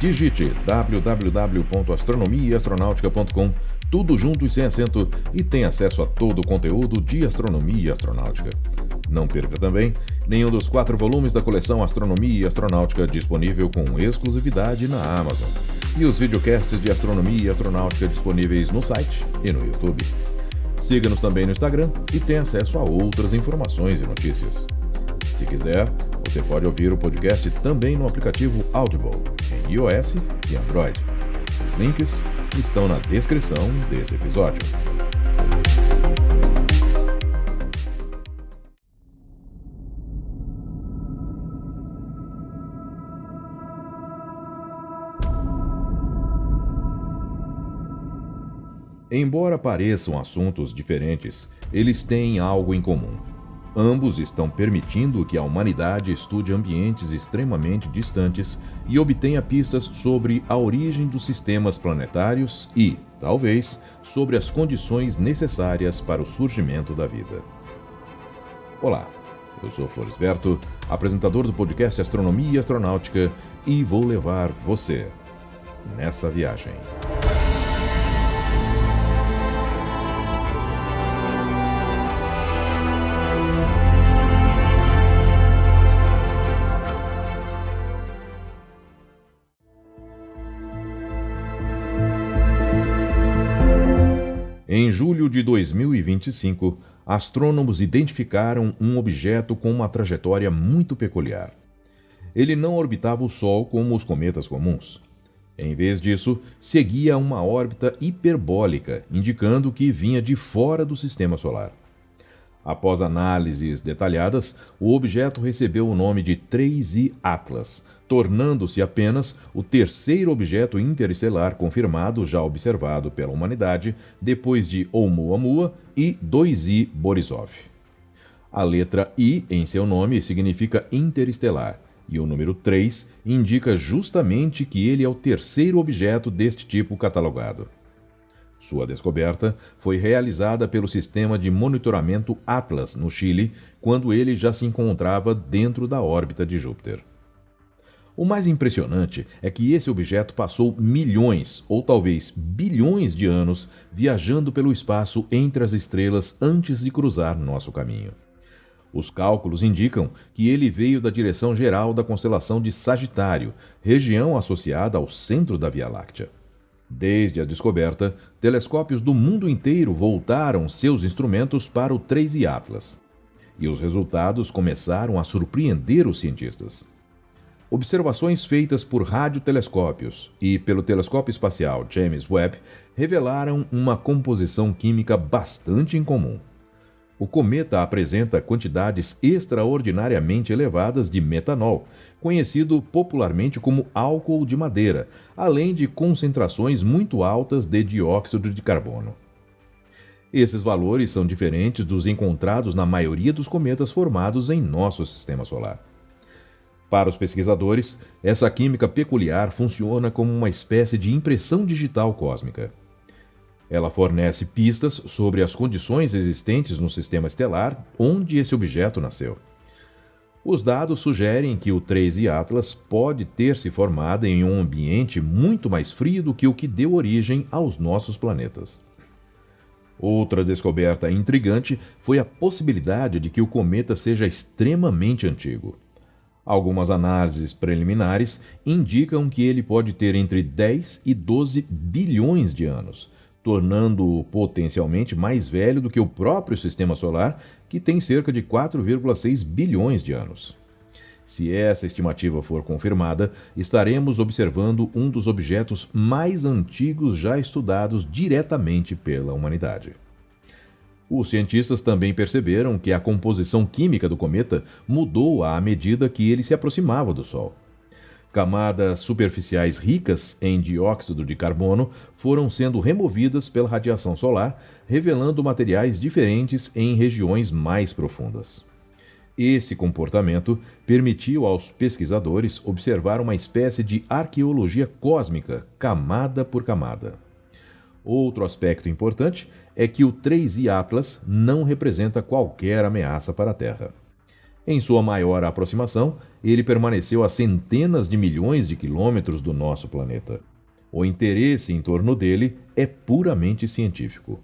Digite www.astronomiaastronautica.com, tudo junto e sem acento, e tenha acesso a todo o conteúdo de astronomia e astronáutica. Não perca também nenhum dos 4 volumes da coleção Astronomia e Astronáutica, disponível com exclusividade na Amazon, e os videocasts de astronomia e astronáutica disponíveis no site e no YouTube. Siga-nos também no Instagram e tenha acesso a outras informações e notícias. Se quiser, você pode ouvir o podcast também no aplicativo Audible, em iOS e Android. Os links estão na descrição desse episódio. Embora pareçam assuntos diferentes, eles têm algo em comum. Ambos estão permitindo que a humanidade estude ambientes extremamente distantes e obtenha pistas sobre a origem dos sistemas planetários e, talvez, sobre as condições necessárias para o surgimento da vida. Olá, eu sou Florisberto, apresentador do podcast Astronomia e Astronáutica, e vou levar você nessa viagem. Em julho de 2025, astrônomos identificaram um objeto com uma trajetória muito peculiar. Ele não orbitava o Sol como os cometas comuns. Em vez disso, seguia uma órbita hiperbólica, indicando que vinha de fora do Sistema Solar. Após análises detalhadas, o objeto recebeu o nome de 3I Atlas, tornando-se apenas o terceiro objeto interestelar confirmado já observado pela humanidade, depois de Oumuamua e 2I Borisov. A letra I em seu nome significa interestelar, e o número 3 indica justamente que ele é o terceiro objeto deste tipo catalogado. Sua descoberta foi realizada pelo sistema de monitoramento Atlas, no Chile, quando ele já se encontrava dentro da órbita de Júpiter. O mais impressionante é que esse objeto passou milhões, ou talvez bilhões de anos, viajando pelo espaço entre as estrelas antes de cruzar nosso caminho. Os cálculos indicam que ele veio da direção geral da constelação de Sagitário, região associada ao centro da Via Láctea. Desde a descoberta, telescópios do mundo inteiro voltaram seus instrumentos para o 3I Atlas. E os resultados começaram a surpreender os cientistas. Observações feitas por radiotelescópios e pelo telescópio espacial James Webb revelaram uma composição química bastante incomum. O cometa apresenta quantidades extraordinariamente elevadas de metanol, conhecido popularmente como álcool de madeira, além de concentrações muito altas de dióxido de carbono. Esses valores são diferentes dos encontrados na maioria dos cometas formados em nosso sistema solar. Para os pesquisadores, essa química peculiar funciona como uma espécie de impressão digital cósmica. Ela fornece pistas sobre as condições existentes no sistema estelar onde esse objeto nasceu. Os dados sugerem que o 3I Atlas pode ter se formado em um ambiente muito mais frio do que o que deu origem aos nossos planetas. Outra descoberta intrigante foi a possibilidade de que o cometa seja extremamente antigo. Algumas análises preliminares indicam que ele pode ter entre 10 e 12 bilhões de anos, tornando-o potencialmente mais velho do que o próprio Sistema Solar, que tem cerca de 4,6 bilhões de anos. Se essa estimativa for confirmada, estaremos observando um dos objetos mais antigos já estudados diretamente pela humanidade. Os cientistas também perceberam que a composição química do cometa mudou à medida que ele se aproximava do Sol. Camadas superficiais ricas em dióxido de carbono foram sendo removidas pela radiação solar, revelando materiais diferentes em regiões mais profundas. Esse comportamento permitiu aos pesquisadores observar uma espécie de arqueologia cósmica, camada por camada. Outro aspecto importante é que o 3I Atlas não representa qualquer ameaça para a Terra. Em sua maior aproximação, ele permaneceu a centenas de milhões de quilômetros do nosso planeta. O interesse em torno dele é puramente científico.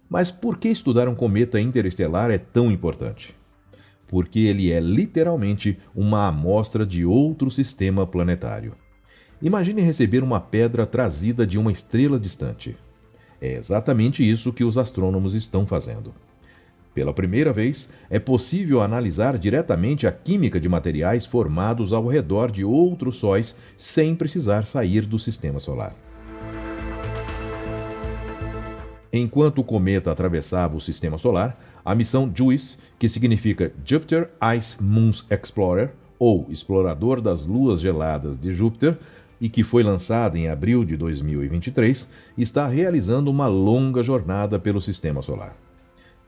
Mas por que estudar um cometa interestelar é tão importante? Porque ele é literalmente uma amostra de outro sistema planetário. Imagine receber uma pedra trazida de uma estrela distante. É exatamente isso que os astrônomos estão fazendo. Pela primeira vez, é possível analisar diretamente a química de materiais formados ao redor de outros sóis sem precisar sair do sistema solar. Enquanto o cometa atravessava o sistema solar, a missão JUICE, que significa Jupiter Ice Moons Explorer, ou Explorador das Luas Geladas de Júpiter, e que foi lançada em abril de 2023, está realizando uma longa jornada pelo sistema solar.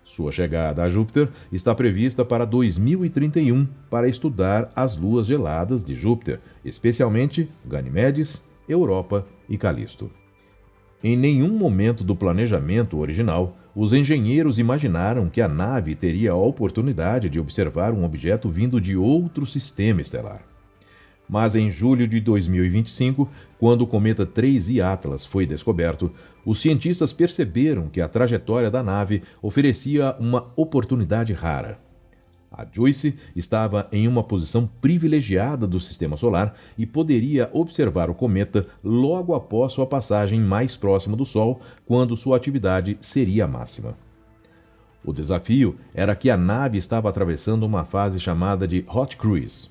Sua chegada a Júpiter está prevista para 2031 para estudar as luas geladas de Júpiter, especialmente Ganimedes, Europa e Calisto. Em nenhum momento do planejamento original, os engenheiros imaginaram que a nave teria a oportunidade de observar um objeto vindo de outro sistema estelar. Mas em julho de 2025, quando o cometa 3I Atlas foi descoberto, os cientistas perceberam que a trajetória da nave oferecia uma oportunidade rara. A JUICE estava em uma posição privilegiada do sistema solar e poderia observar o cometa logo após sua passagem mais próxima do Sol, quando sua atividade seria máxima. O desafio era que a nave estava atravessando uma fase chamada de Hot Cruise.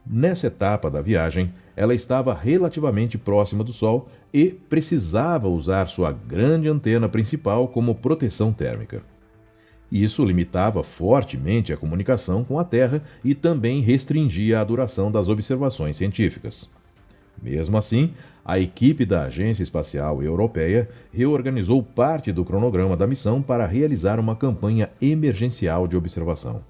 Nessa etapa da viagem, ela estava relativamente próxima do Sol e precisava usar sua grande antena principal como proteção térmica. Isso limitava fortemente a comunicação com a Terra e também restringia a duração das observações científicas. Mesmo assim, a equipe da Agência Espacial Europeia reorganizou parte do cronograma da missão para realizar uma campanha emergencial de observação.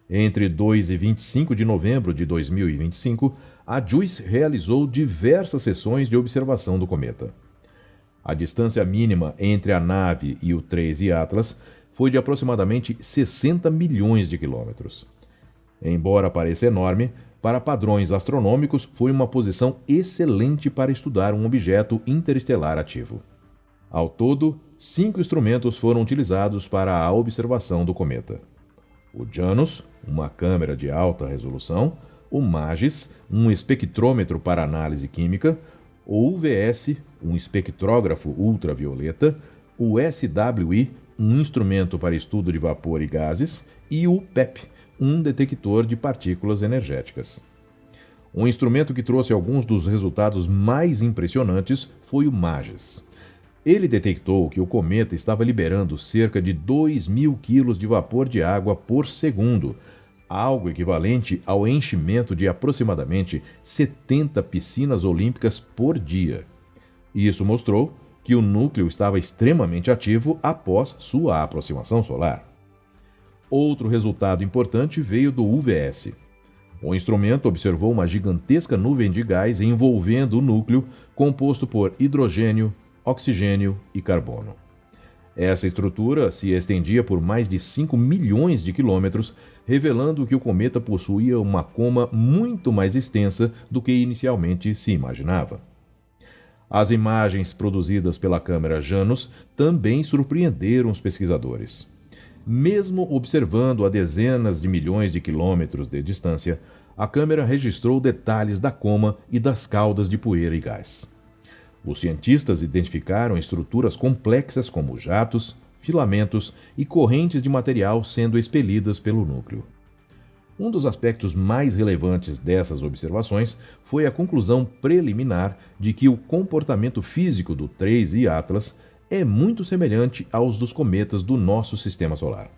Entre 2 e 25 de novembro de 2025, a JUICE realizou diversas sessões de observação do cometa. A distância mínima entre a nave e o 3I Atlas foi de aproximadamente 60 milhões de quilômetros. Embora pareça enorme, para padrões astronômicos foi uma posição excelente para estudar um objeto interestelar ativo. Ao todo, 5 instrumentos foram utilizados para a observação do cometa. O JANUS, uma câmera de alta resolução, o MAGES, um espectrômetro para análise química, o UVS, um espectrógrafo ultravioleta, o SWI, um instrumento para estudo de vapor e gases, e o PEP, um detector de partículas energéticas. Um instrumento que trouxe alguns dos resultados mais impressionantes foi o MAGES. Ele detectou que o cometa estava liberando cerca de 2.000 quilos de vapor de água por segundo, algo equivalente ao enchimento de aproximadamente 70 piscinas olímpicas por dia. Isso mostrou que o núcleo estava extremamente ativo após sua aproximação solar. Outro resultado importante veio do UVS. O instrumento observou uma gigantesca nuvem de gás envolvendo o núcleo, composto por hidrogênio, oxigênio e carbono. Essa estrutura se estendia por mais de 5 milhões de quilômetros, revelando que o cometa possuía uma coma muito mais extensa do que inicialmente se imaginava. As imagens produzidas pela câmera JANUS também surpreenderam os pesquisadores. Mesmo observando a dezenas de milhões de quilômetros de distância, a câmera registrou detalhes da coma e das caudas de poeira e gás. Os cientistas identificaram estruturas complexas como jatos, filamentos e correntes de material sendo expelidas pelo núcleo. Um dos aspectos mais relevantes dessas observações foi a conclusão preliminar de que o comportamento físico do 3I Atlas é muito semelhante aos dos cometas do nosso sistema solar.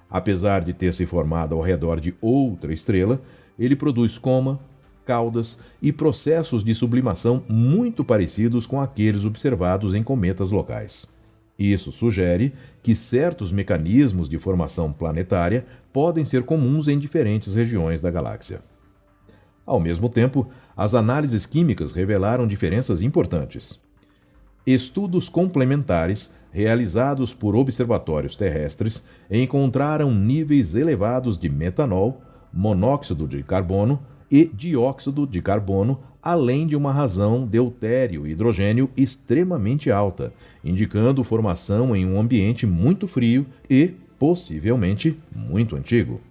Apesar de ter se formado ao redor de outra estrela, ele produz coma, caudas e processos de sublimação muito parecidos com aqueles observados em cometas locais. Isso sugere que certos mecanismos de formação planetária podem ser comuns em diferentes regiões da galáxia. Ao mesmo tempo, as análises químicas revelaram diferenças importantes. Estudos complementares realizados por observatórios terrestres encontraram níveis elevados de metanol, monóxido de carbono e dióxido de carbono, além de uma razão deutério e hidrogênio extremamente alta, indicando formação em um ambiente muito frio e, possivelmente, muito antigo.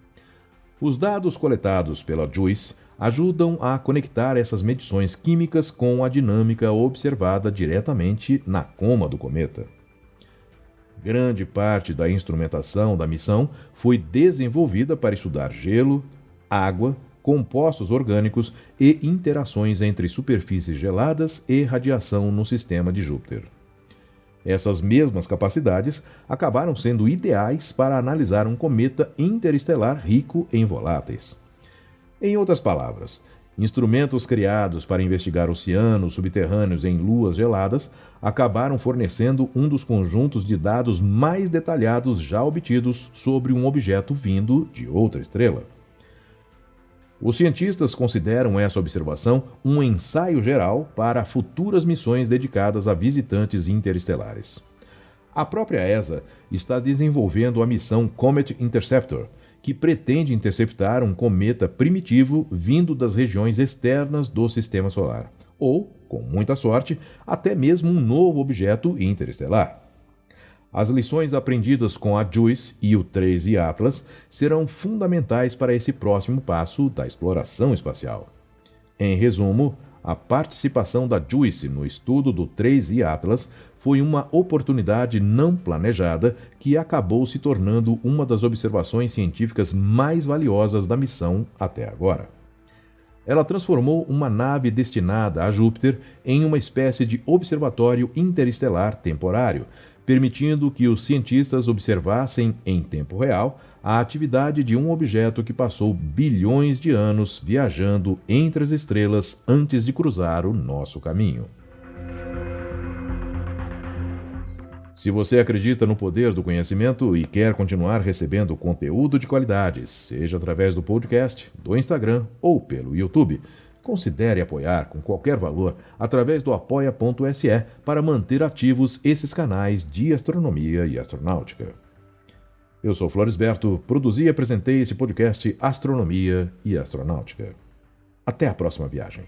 Os dados coletados pela JUICE ajudam a conectar essas medições químicas com a dinâmica observada diretamente na coma do cometa. Grande parte da instrumentação da missão foi desenvolvida para estudar gelo, água, compostos orgânicos e interações entre superfícies geladas e radiação no sistema de Júpiter. Essas mesmas capacidades acabaram sendo ideais para analisar um cometa interestelar rico em voláteis. Em outras palavras, instrumentos criados para investigar oceanos subterrâneos em luas geladas acabaram fornecendo um dos conjuntos de dados mais detalhados já obtidos sobre um objeto vindo de outra estrela. Os cientistas consideram essa observação um ensaio geral para futuras missões dedicadas a visitantes interestelares. A própria ESA está desenvolvendo a missão Comet Interceptor, que pretende interceptar um cometa primitivo vindo das regiões externas do Sistema Solar, ou, com muita sorte, até mesmo um novo objeto interestelar. As lições aprendidas com a JUICE e o 3I Atlas serão fundamentais para esse próximo passo da exploração espacial. Em resumo, a participação da JUICE no estudo do 3I Atlas foi uma oportunidade não planejada que acabou se tornando uma das observações científicas mais valiosas da missão até agora. Ela transformou uma nave destinada a Júpiter em uma espécie de observatório interestelar temporário, permitindo que os cientistas observassem em tempo real a atividade de um objeto que passou bilhões de anos viajando entre as estrelas antes de cruzar o nosso caminho. Se você acredita no poder do conhecimento e quer continuar recebendo conteúdo de qualidade, seja através do podcast, do Instagram ou pelo YouTube, considere apoiar com qualquer valor através do apoia.se para manter ativos esses canais de astronomia e astronáutica. Eu sou Floresberto, produzi e apresentei esse podcast Astronomia e Astronáutica. Até a próxima viagem.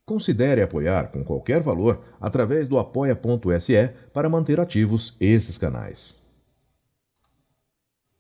Considere apoiar com qualquer valor através do apoia.se para manter ativos esses canais.